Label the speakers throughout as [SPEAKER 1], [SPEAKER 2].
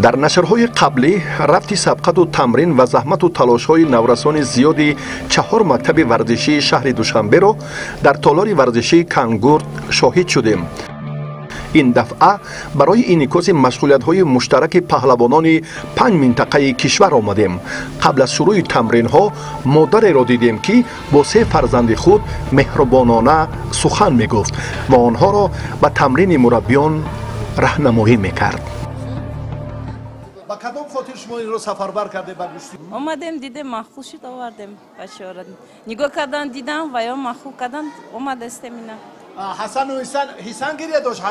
[SPEAKER 1] дар нашрҳои қаблӣ рафти сабқату тамрин ва заҳмату талошҳои наврасони зиёди 4 мактаби варзишии шаҳри душанберо дар толори варзишии кангурт шоҳид шудем. ин дафъа барои инъикоси машғулиятҳои муштараки паҳлавонони 5 минтақаи кишвар омадем. қабл аз шурӯъи тамринҳо модареро дидем ки бо 3 фарзанди худ меҳрубонона сухан мегуфт ва онҳоро ба тамрини мураббиён раҳнамоӣ мекард.
[SPEAKER 2] با کدام خاطر شما این رو سفربر کرده به گوشتی؟
[SPEAKER 3] اومدیم دیدیم مخفول شد آوردیم بچه‌ها نگاه کردن دیدم و یا مخفول کردن اومد استمینا.
[SPEAKER 2] حسن و حسن گریه داشت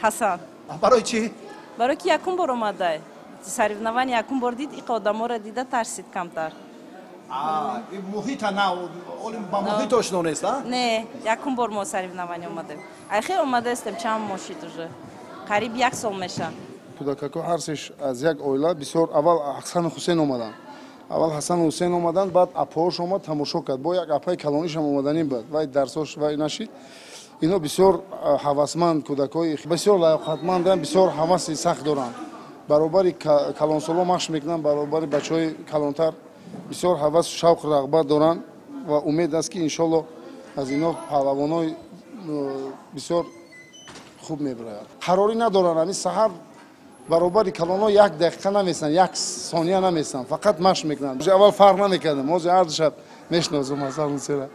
[SPEAKER 2] حسن برای چی؟
[SPEAKER 3] برای که یکم بار اومده سریونوان یکم بار دید این آدما رو دیده ترسید کمتر.
[SPEAKER 2] این محیط نه اون با محیط آشنا نیست
[SPEAKER 3] نه یکم بار ما سریونوان اومدیم اخیر اومده استم چند ماشین уже قریب 1 سال میشه.
[SPEAKER 4] کودککو هرسش از یک اویلا بسیار اول حسن حسین اومدن. اول حسن حسین اومدن بعد اپاش اومد تماشا کرد با یک اپای کلانیش هم اومدنی بود و درسش و نشید. اینا بسیار هوسمند کودکای بسیار لیاقتمندن بسیار هوس سخت دارن. برابر کلانسالا مشق میکنن برابر بچهای کلانتر بسیار هوس شوق رغبت دارن و امید است که ان شاء الله از اینا پهلوانای بسیار خوب میبرند. قراری ندارن همین سحر برابر کلانا 1 دقیقه نمیسن 1 ثانیه نمیسن فقط مشق میکنن. اول فرق نمیکردم ما هر شب میشناسم مثلا سر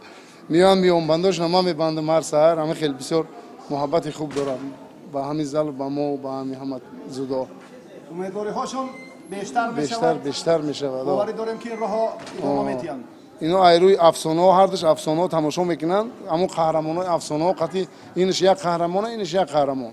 [SPEAKER 4] میام بنداش نما میبندم هر سحر همه خیلی بسیار محبت خوب دارن با همین زل با ما با همین محمد زودا
[SPEAKER 2] امیدواری هاشون بیشتر میشود باوری داریم که این راه ادامه میتین.
[SPEAKER 4] اینا ایروی افسانه ها هردش افسانه ها تماشا میکنن اما قهرمانای افسانه ها قطعی اینش یک قهرمانه اینش یک قهرمان.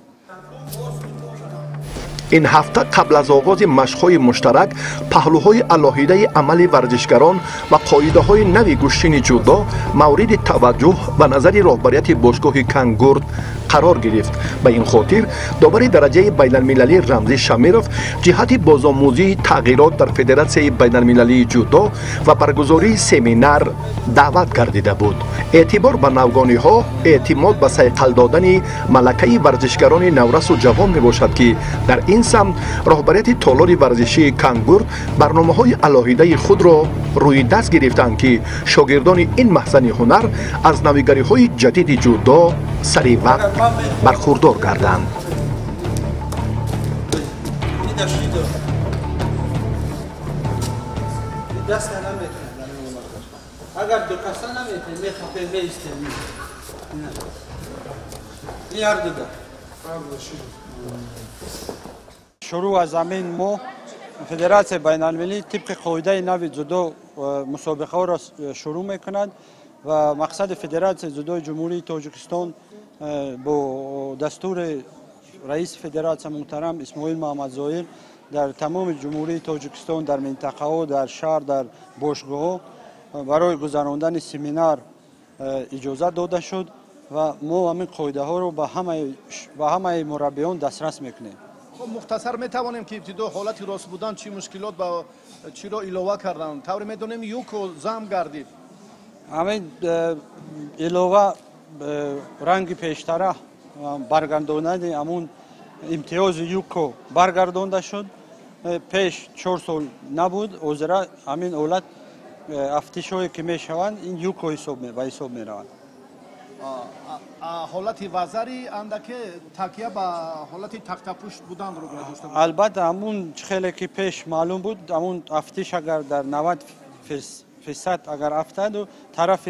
[SPEAKER 1] این هفته قبل از آغاز مشق‌های مشترک پهلوهای علاهیده عمل ورزشگران و قاعده‌های نوی گشتن جودو مورد توجه و نظر رهبریت باشگاه کانگورد قرار گرفت. به این خاطر داور درجه بین المللی رمزی شمیرов جهت بازآموزی تغییرات در فدراسیون بین المللی جودو و برگزاری سمینار دعوت گردیده بود. اعتبار به نوگانی‌ها اعتماد به صیقل دادن ملکه ورزشگران نورس و جوان میباشد که در این سمت رهبریت تالار ورزشی کانگورد برنامه‌های علاهیده خود را روی دست گرفتند که شاگردان این محضن هنر از نویگری‌های جدید جودو سریع وقت برخوردار گردند.
[SPEAKER 5] اگر دو کسا نمیتونی میخواه بیستیم این هر دو شروع از زمین ما فدراسیون بین المللی طبق قاعده نوی جودو مسابقه را شروع میکند و مقصد فدراسیون جودو جمهوری تاجیکستان با دستور رئیس فدراسیون محترم اسماعیل محمد ظاهر در تمام جمهوری تاجیکستان در منطقه ها در شهر در باشگاه ها برای گذراندن سمینار اجازه داده شد و ما همین قاعده ها رو به همه مربیان دسترس میکنیم.
[SPEAKER 2] خب مختصر میتوانیم که ابتدا حالت راست بودن چی مشکلات با چی را علاوه کردن طوری میدونیم یوکو زم گردید
[SPEAKER 5] همین علاوه رنگ پیشتره برگرداندن همون امتیاز یوکو برگردانده شد. پیش 4 سال نبود اوزرا همین اولاد افتشایی که میشوند این یوکو حساب میروند.
[SPEAKER 2] حالت وزری اندکه تکیه با حالت تختپوش بودن رو گذاشته بود.
[SPEAKER 5] البته همون خیلی که پیش معلوم بود همون افتش اگر در 90% اگر افتاد و طرف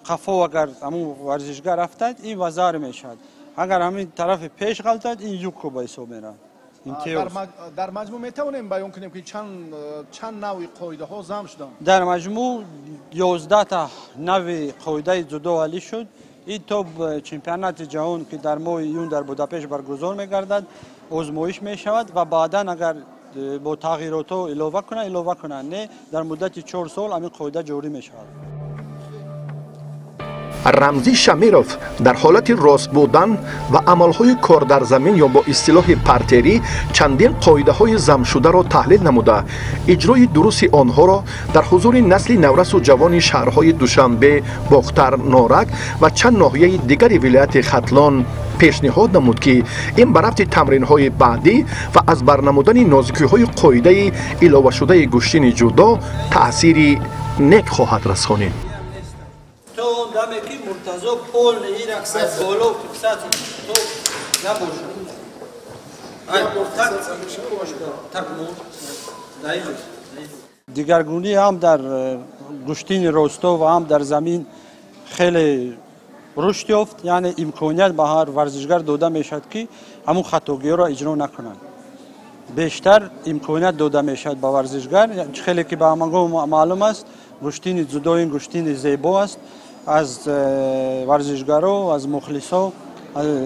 [SPEAKER 5] قفا اگر همون ورزشگر افتاد این وزر میشد. اگر همین طرف پیش غلطید این یوکو به حساب میروند.
[SPEAKER 2] در مجموع میتونیم بیان کنیم که چند نوع قاعده ها ضم شدن.
[SPEAKER 5] در مجموع 11 تا نوع قاعده جودو عالی شد. این توپ چمپیونات جهان که در ماه یون در بوداپشت برگزار میگردد آزمایش میشود و بعدا اگر با تغییرات علاوه کنند نه در مدت 4 سال همین قاعده جاری میشود.
[SPEAKER 1] рамзӣ шамиров дар ҳолати рост будан ва амалҳои кор дар замин ё бо истилоҳи партерӣ чандин қоидаҳои замшударо таҳлил намуда иҷрои дурусти онҳоро дар ҳузури насли наврасу ҷавони шаҳрҳои душанбе бохтар норак ва чанд ноҳияи дигари вилояти хатлон пешниҳод намуд ки ин ба рафти тамринҳои баъдӣ ва аз барнамудани нозикиҳои қоидаи иловашудаи гӯштини ҷудо таъсири нек хоҳад расонид.
[SPEAKER 5] дигаргунӣ ҳам дар гӯштини росто ва ҳам дар замин хеле рушд ёфт, яъне имконият ба ҳар варзишгар дода мешавад ки ҳамун хатогиҳоро иҷро накунанд. бештар имконият дода мешавад ба варзишгар, хеле ки ба ҳамагон маълум аст, гӯштини ҷудо ин гӯштини зебо аст. аз варзишгаро, аз мухлисо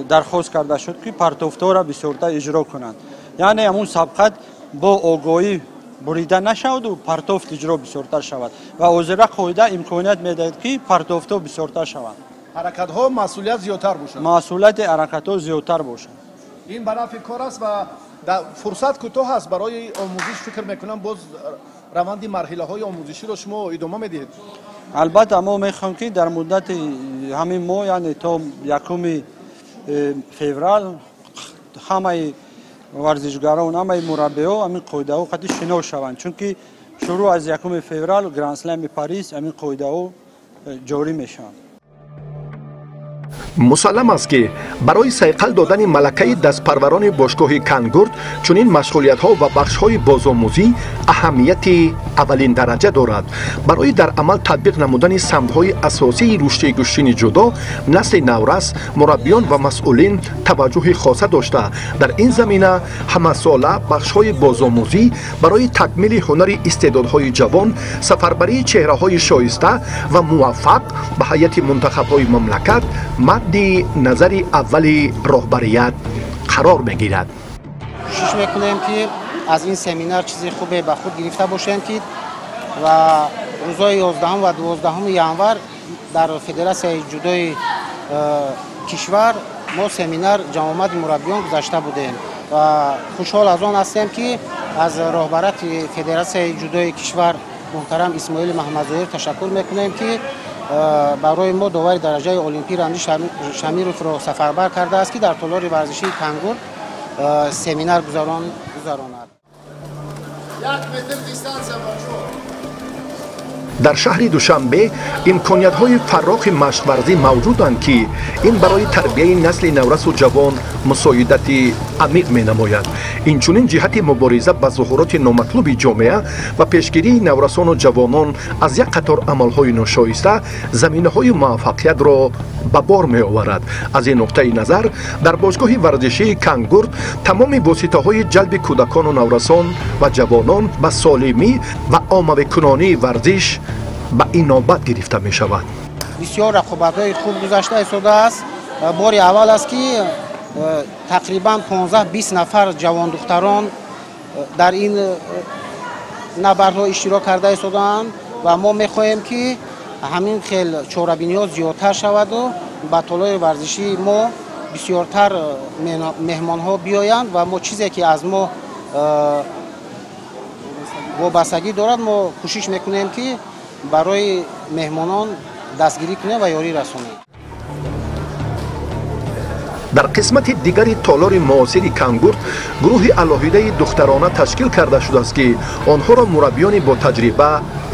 [SPEAKER 5] дархост карда шуд ки партофтора бисёртар иҷро кунанд. яъне ҳамун сабқат бо огоҳӣ бурида нашаваду партофт иҷро бисёртар шавад ва озира қоида имконият медиҳад ки партофтҳо бисёртар шаванд.
[SPEAKER 2] ҳаракатҳо масъулият зиёдтар бошад.
[SPEAKER 5] масъулияти ҳаракатҳо зиёдтар бошад.
[SPEAKER 2] ин ба нафъи кор аст ва фурсат кӯтоҳ аст барои омӯзиш. фикр мекунам боз раванди марҳилаҳои омӯзиширо шумо идома медиҳед.
[SPEAKER 5] албатта мо мехоҳем ки дар муддати ҳамин моҳ, яъне то 1 феврал ҳамаи варзишгарон, ҳамаи мураббиҳо ҳамин қоидаҳо қадри шинос шаванд, чунки шурӯъ аз 1 феврал гранд-слами Парис ҳамин қоидаҳо ҷорӣ мешаванд.
[SPEAKER 1] мусаллам аст ки барои сайқал додани малакаи дастпарварони бошгоҳи кангурт чунин машғулиятҳо ва бахшҳои бозомӯзӣ аҳамияти аввалин дараҷа дорад. барои дар амал татбиқ намудани самтҳои асосии рушди гӯштини ҷудо насли наврас, мураббиён ва масъулин таваҷҷӯҳи хоса дошта дар ин замина ҳамасола бахшҳои бозомӯзӣ барои такмили ҳунари истеъдодҳои ҷавон, сафарбарии чеҳраҳои шоиста ва муваффақ ба ҳайати мунтахабҳои мамлакат мадди назари аввали роҳбарият қарор мегирад.
[SPEAKER 6] кӯшиш мекунем ки аз ин семинар чизи хубе ба худ гирифта бошем ки ва рӯзҳои 11 ва 12 январ дар федератсияи ҷудои кишвар мо семинар ҷамъомади мураббиён гузашта будем ва хушҳол аз он ҳастем ки аз роҳбарияти федератсияи ҷудои кишвар муҳтарам Исмоили Маҳмадзоҳир ташаккур мекунем ки барои мо довари дараҷаи олимпӣ Рамзӣ Шамировро сафарбар кардааст ки дар толори варзишии кангурт семинар гузаронад.
[SPEAKER 4] 1 метр дистансия бачо.
[SPEAKER 1] дар шаҳри душанбе имкониятҳои фаррохи машқварзӣ мавҷуданд ки ин барои тарбияи насли наврасу ҷавон мусоидати амиқ менамояд. инчунин ҷиҳати мубориза ба зуҳуроти номатлуби ҷомеа ва пешгирии наврасону ҷавонон аз як қатор амалҳои ношоиста заминаҳои муваффақиятро ба бор меоварад. аз ин нуқтаи назар дар бошгоҳи варзишии кангурт тамоми воситаҳои ҷалби кӯдакону наврасон ва ҷавонон ба солимӣ ва омавикунонии варзиш ба инобат гирифта мешавад.
[SPEAKER 6] бисёр рақобатҳои хуб гузашта истодааст. бори аввал аст ки тақрибан 15-20 нафар ҷавондухтарон дар ин набардҳо иштирок карда истодаанд ва мо мехоҳем ки ҳамин хел чорабиниҳо зиёдтар шаваду ба толори варзиши мо бисёртар меҳмонҳо биёянд ва мо чизе ки аз мо вобастагӣ дорад мо кӯшиш мекунем ки барои меҳмонон дастгирӣ кунем ва ёрӣ расонем.
[SPEAKER 1] дар қисмати дигари толори муосири кангурт гурӯҳи алоҳидаи духтарона ташкил карда шудааст ки онҳоро мураббиёни бо таҷриба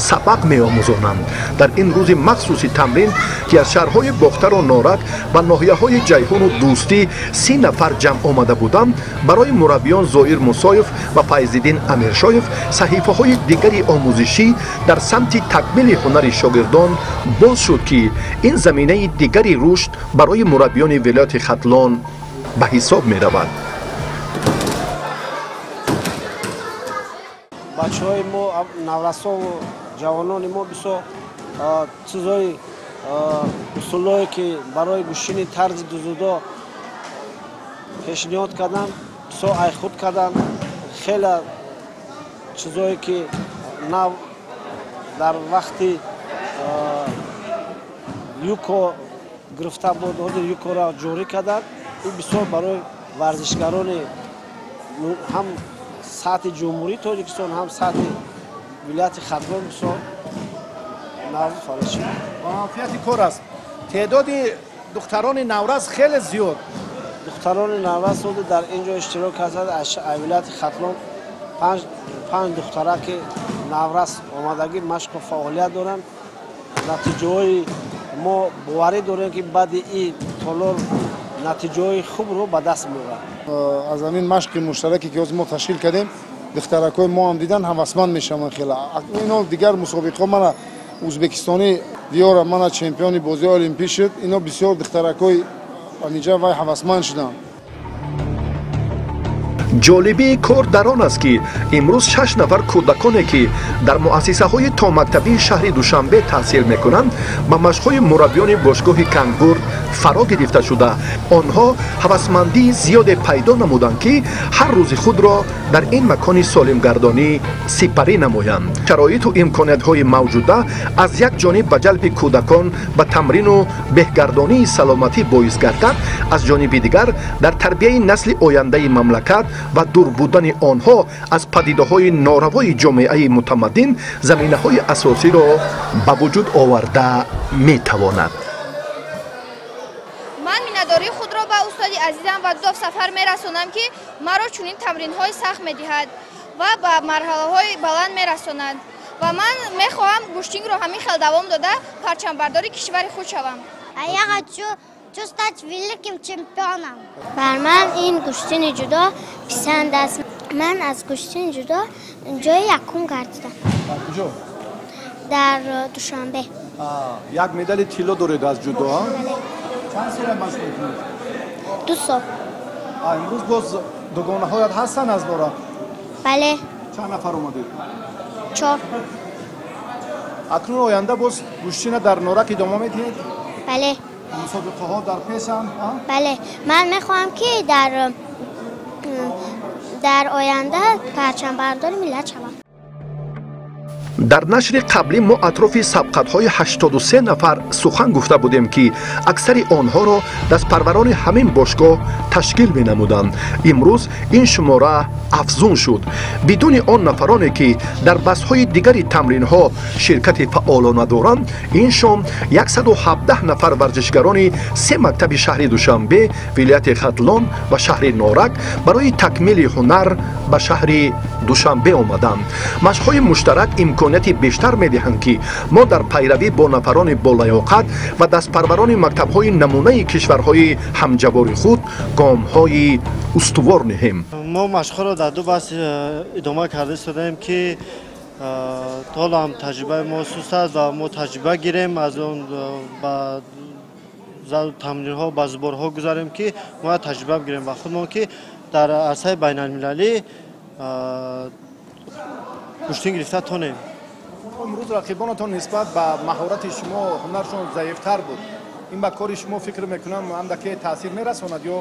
[SPEAKER 1] сабақ меомӯзонанд. дар ин рӯзи махсуси тамрин ки аз шаҳрҳои бохтару норак ва ноҳияҳои ҷайҳуну дӯстӣ 30 нафар ҷамъ омада буданд, барои мураббиён Зоир Мусоев ва Файзиддин Амиршоев саҳифаҳои дигари омӯзишӣ дар самти такмили ҳунари шогирдон боз шуд ки ин заминаи дигари рушд барои мураббиёни вилояти хатлон ба ҳисоб меравад.
[SPEAKER 7] бачаҳои мо наврасону ҷавонони мо бисёр чизҳои усулҳое ки барои гӯштини тарзи дузудо пешниҳод карданд, бисёр айхуд карданд. хеле чизҳое ки нав дар вақти юко гирифта буд, ҳозир ю кора ҷорӣ кардан. Ин бисёр барои варзишгарони ҳам сатҳи ҷумҳурии Тоҷикистон, ҳам сатҳи вилояти Хатлон бисёр навз фароши.
[SPEAKER 2] муаффиқияти кор аст. теъдоди духтарони навраз хеле зиёд.
[SPEAKER 7] духтарони навраз ҳозир дар ин ҷо иштирок карданд. аз вилояти Хатлон 5 духтараки навраз омадагӣ машқу фаъолият доранд. натиҷаҳои мо боварӣ дорем ки баъди ин толор натиҷаҳои хубро ба даст меорад.
[SPEAKER 4] аз ҳамин машқи муштараке ки ҳозир мо ташкил кардем, духтаракҳои мо ҳам дидан ҳавасманд мешаванд. хела ино дигар мусобиқаҳо мана ӯзбекистони диёра мана чемпиони бозиҳои олимпӣ шуд. ино бисёр духтаракҳои аниҷа вай ҳавасманд шуданд.
[SPEAKER 1] ҷолибии кор дар он аст ки имрӯз 6 нафар кӯдаконе ки дар муассисаҳои томактабии шаҳри душанбе таҳсил мекунанд ба машқҳои мураббиёни бошгоҳи Кангурд фаро гирифта шуда, онҳо ҳавасмандии зиёде пайдо намуданд ки ҳар рӯзи худро дар ин макони солимгардонӣ сипарӣ намоянд. шароиту имкониятҳои мавҷуда аз як ҷониб ба ҷалби кӯдакон ба тамрину беҳгардонии саломатӣ боис гардад, аз ҷониби дигар дар тарбияи насли ояндаи мамлакат ва дур будани онҳо аз падидаҳои норавои ҷомеаи мутамаддин заминаҳои асосиро ба вуҷуд оварда метавонад.
[SPEAKER 8] ман миннатдории худро ба устоди азизам ва дов сафар мерасонам ки маро чунин тамринҳои сахт медиҳад ва ба марҳалаҳои баланд мерасонад ва ман мехоҳам гӯштингро ҳамин хел давом дода парчамбардори кишвари худ шавам.
[SPEAKER 9] Хочу стать великим чемпионом. Бар ман ин гӯштини ҷудо писанд аст. Ман аз гӯштини ҷудо ҷои якум гардидам.
[SPEAKER 2] Дар куҷо?
[SPEAKER 9] Дар Душанбе.
[SPEAKER 2] Як медали тилло доред аз ҷудо? Чанд сола машқ мекунед?
[SPEAKER 9] 2 сол.
[SPEAKER 2] Имрӯз боз дугонаҳоят ҳастанд аз норак?
[SPEAKER 9] Бале.
[SPEAKER 2] Чанд нафар омадед?
[SPEAKER 9] 4.
[SPEAKER 2] акнун оянда боз гӯштина дар норак идома медиҳед?
[SPEAKER 9] Бале.
[SPEAKER 2] мусобиқаҳо дар пешанд?
[SPEAKER 9] Бале. Ман мехоҳам ки дар оянда парчамбардори миллат шавам.
[SPEAKER 1] дар нашри қаблӣ мо атрофи сабқатҳои 83 нафар сухан гуфта будем ки аксари онҳоро дастпарварони ҳамин бошгоҳ ташкил менамуданд. имрӯз ин шумора афзун шуд. бидуни он нафароне ки дар баҳсҳои дигари тамринҳо ширкати фаъолона доранд, ин шом 117 нафар варзишгарони 3 мактаби шаҳри Душанбе, вилояти Хатлон ва шаҳри Норак барои такмили ҳунар ба шаҳри Душанбе омаданд. машқҳои муштарак имконияти бештар медиҳанд ки мо дар пайравӣ бо нафарони болаёқат ва дастпарварони мактабҳои намунаи кишварҳои ҳамҷавори худ гомҳои устувор неҳем.
[SPEAKER 10] мо машқҳоро дар ду баҳс идома карда истодаем ки то ҳоло ҳам таҷрибаи мо суст аст ва мо таҷриба гирем аз он ба тамринҳо ба зуборҳо гузарем ки мо таҷриба гирем ва худмон ки дар арсаи байналмилалӣ гӯштин гирифта тонем.
[SPEAKER 2] имрӯз рақибонатон нисбат ба маҳорати шумо ҳунаршон заифтар буд. ин ба кори шумо фикр мекунам андаке таъсир мерасонад ё?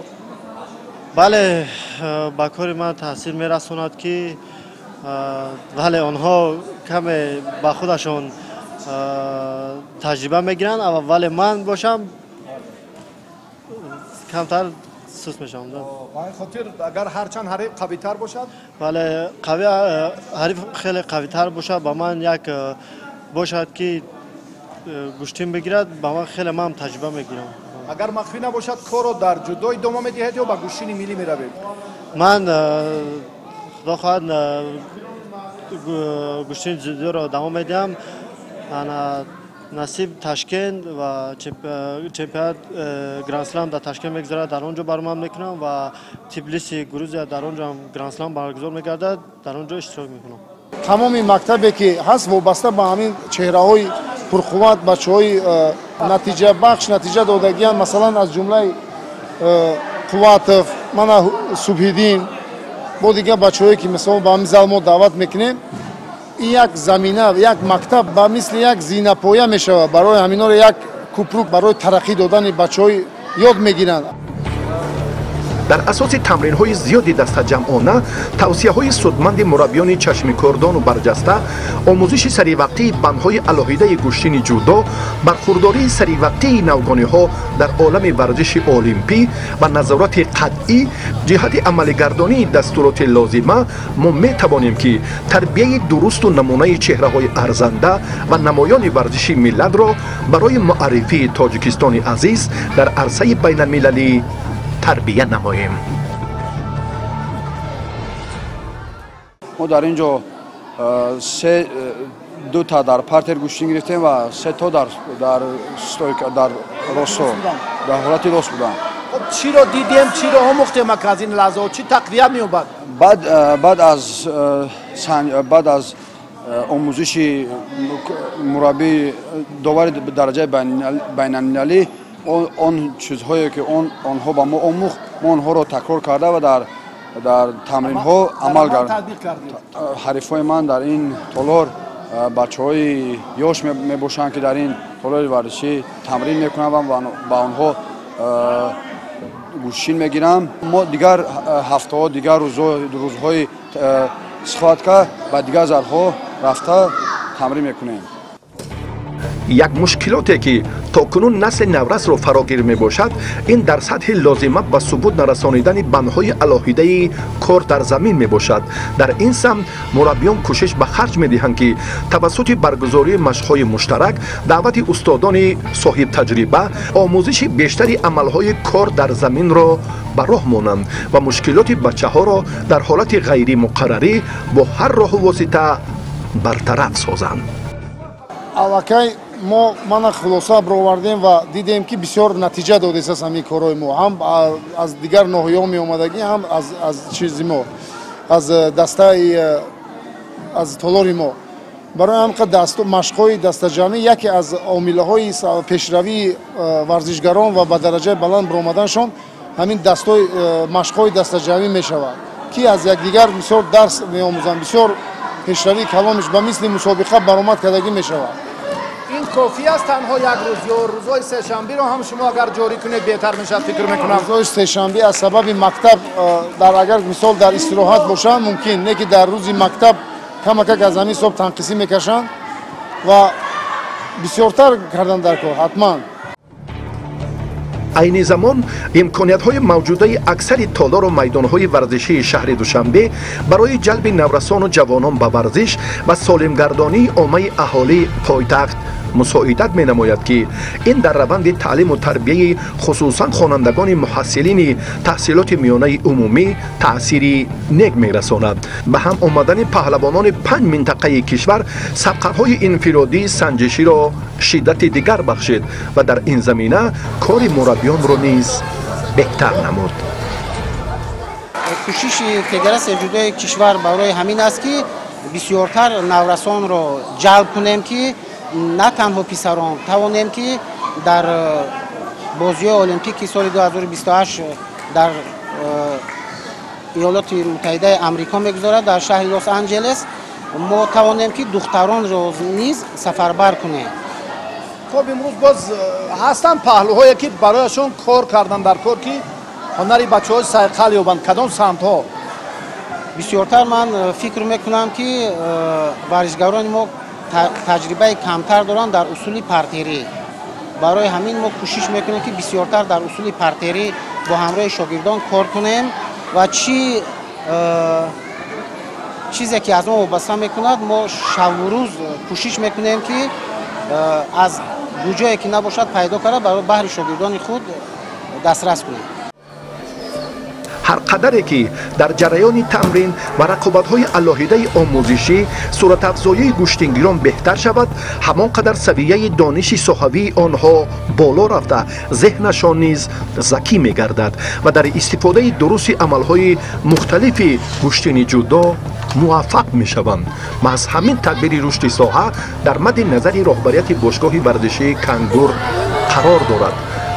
[SPEAKER 10] бале, ба кори ман таъсир мерасонад ки вале онҳо каме ба худашон таҷриба мегиранд, вале ман бошам камтар суст мешавам.
[SPEAKER 2] ба ин хотир агар ҳарчанд ҳариф қавитар бошад?
[SPEAKER 10] вале ҳариф хеле қавитар бошад, ба ман як бошад ки гӯштин бигирад, ба ман хеле ман таҷриба мегирам.
[SPEAKER 2] агар махфӣ набошад корро дар ҷудо идома медиҳед ё ба гӯштини миллӣ меравед?
[SPEAKER 10] ман худо хоҳад гӯштини ҷудоро давом медиҳам. насиб Ташкент ва чемпионат гранд-слам дар Ташкент мегзарад, дар он ҷо баромад мекунам ва Тбилиси Грузия дар он ҷо ҳам гранд-слам баргузор мегардад, дар он ҷо иштирок мекунам.
[SPEAKER 4] тамоми мактабе ки ҳаст вобаста ба ҳамин чеҳраҳои пурқувват бачаҳои натиҷабахш натиҷа додагиянд, масалан аз ҷумлаи қувватов, мана Субҳиддин бо дигар бачаҳое ки мисол ба ҳамин зал мо даъват мекунем. ин як замина, як мактаб ба мисли як зинапоя мешавад барои ҳаминҳоро як кӯпрук барои тараққӣ додани бачаҳои ёд мегиранд.
[SPEAKER 1] در اساس تمرین‌های زیادی دسته‌جمعانه، توصیه‌های سودمند مربیان چشم کردان و برجسته، آموزش سریع بندهای الهیده گوشتین جودو، برخورداری سریع نوگانی‌ها در عالم ورزش المپی و نظارت قطعی جهت عملگردانی دستورات لازمه، ما می‌توانیم که تربیت درست و نمونه چهره‌های ارزنده و نمایان ورزشی ملت را برای معرفی تاجیکستان عزیز در عرصه بین‌المللی تربیت نماییم.
[SPEAKER 11] ما در اینجا دو تا در پارتر گوشتین گرفتیم و سه تا در راستو در حالت راست بودن.
[SPEAKER 2] چی رو دیدیم، چی رو آموختیم که از این لحظه چی تقویت می‌یابد؟
[SPEAKER 11] بعد از آموزش مربی داور درجه بین‌المللی، آن چیزهایی که آنها با ما آموخت، ما آنها را تکرار کرده و در تمرین ها عمل کرد. حریفای من در این تالار بچه‌های یاش میباشند که در این تالار ورزشی تمرین میکنم و با آنها گوشین میگیرم. ما دیگر هفته ها، دیگر روزهای صحبت که با دیگر زرها رفته تمرین میکنیم.
[SPEAKER 1] یک مشکلاتی که تاکنون نسل نورس را فراگیر می باشد، این در سطح لازمه به ثبوت نرسانیدن بندهای الهیده کار در زمین می باشد. در این سمت مربیان کوشش به خرج می دهند که توسط برگزاری مشق‌های مشترک، دعوت استادان صاحب تجربه، آموزش بیشتری عملهای کار در زمین را به راه مانند و مشکلات بچه‌ها را در حالت غیر مقرری با هر راه و واسطه برطرف سازند.
[SPEAKER 4] аллакай мана хулоса баровардем ва дидем ки бисёр натиҷа додааст ҳамин корҳои мо, ҳам аз дигар ноҳияҳо меомадагӣ, ҳам аз чизи мо, аз дастаи аз толори мо. барои ҳам машқҳои дастаҷамӣ яке аз омилҳои пешравии варзишгарон ва ба дараҷаи баланд баромаданшон ҳамин машқҳои дастаҷамӣ мешавад, ки аз якдигар бисёр дарс меомӯзанд, бисёр пешравии каломиш ба мисли мусобиқа баромад кардагӣ мешавад.
[SPEAKER 2] این کافی است تنها یک روز یا روزهای سه شنبه رو هم شما اگر جاری کنید بهتر میشه فکر میکنم؟
[SPEAKER 4] روزهای سه شنبه از سبب مکتب در اگر مثال در استراحت باشن ممکن نه که در روز مکتب کمک از همین صبح تنقیسی میکشن و بسیارتر کردن در کار حتما.
[SPEAKER 1] عین زمان امکانیت‌های موجوده اکثر تالار و میدان‌های ورزشی شهر دوشنبه برای جلب نورسان و جوانان به ورزش و سالمگردانی عامه اهالی پایتخت مساعدت می‌نماید که این در روند تعلیم و تربیت خصوصا خوانندگان محصلین تحصیلات میانه عمومی تأثیری نیک می‌رساند. به هم آمدن پهلوانان 5 منطقه کشور سبقت‌های انفرادی سنجشی را شدت دیگر بخشید و در این زمینه کار مربیان را نیز بهتر نمود.
[SPEAKER 6] کوشش فدراسیون جودوی کشور برای همین است که بسیارتر نورسان را جلب کنیم که نه تنها پسران توانیم که در بازی المپیک سال 2028 در ایالات متحده آمریکا میگذارد در شهر لس آنجلس ما توانیم که دختران را نیز سفربر کنیم.
[SPEAKER 2] خب امروز باز هستن پهلوهایی که برایشون کار کردن در کار که هنری بچه‌های سایقل یابند. کدام سمت‌ها؟
[SPEAKER 6] بسیارتر من فکر میکنم که ورزشگران ما تجربه کمتر دارند در اصول پارتری. برای همین ما کوشش میکنیم که بسیارتر در اصول پارتری با همراه شاگردان کار کنیم و چیزی که از ما وابسته میکند ما شب و روز کوشش میکنیم که از کجایی که نباشد پیدا کرده برای بهر شاگردان خود دسترس کنیم.
[SPEAKER 1] هر قدری که در جریان تمرین و رقابت‌های الهیده آموزشی صورت افزایی گوشتینگیران بهتر شود، همان قدر سویه دانش صحوی آنها بالا رفته ذهنشان نیز ذکی می‌گردد و در استفاده درست عمل‌های مختلف گوشتین جودو موفق می‌شوند. از همین تدبیر رشد ساحه در مد نظر رهبریت باشگاه ورزشی کنگور قرار دارد.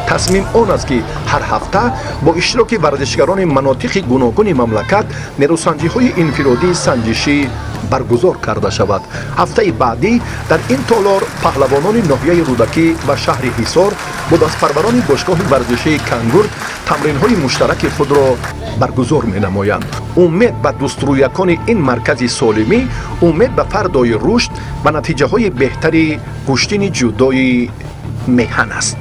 [SPEAKER 1] تصمیم آن است که هر هفته با اشتراک ورزشکاران مناطق گوناگون مملکت نیروسنجی‌های انفرادی سنجشی برگزار کرده شود. هفته بعدی در این تالار پهلوانان ناحیه رودکی و شهر حصار با دستپروران باشگاه ورزشی کنگور تمرین‌های مشترک خود را برگزار می‌نمایند. امید به دسترویکان این مرکز سالمی، امید به فردای رشد و نتیجه‌های بهتری کشتین جودوی میهن است.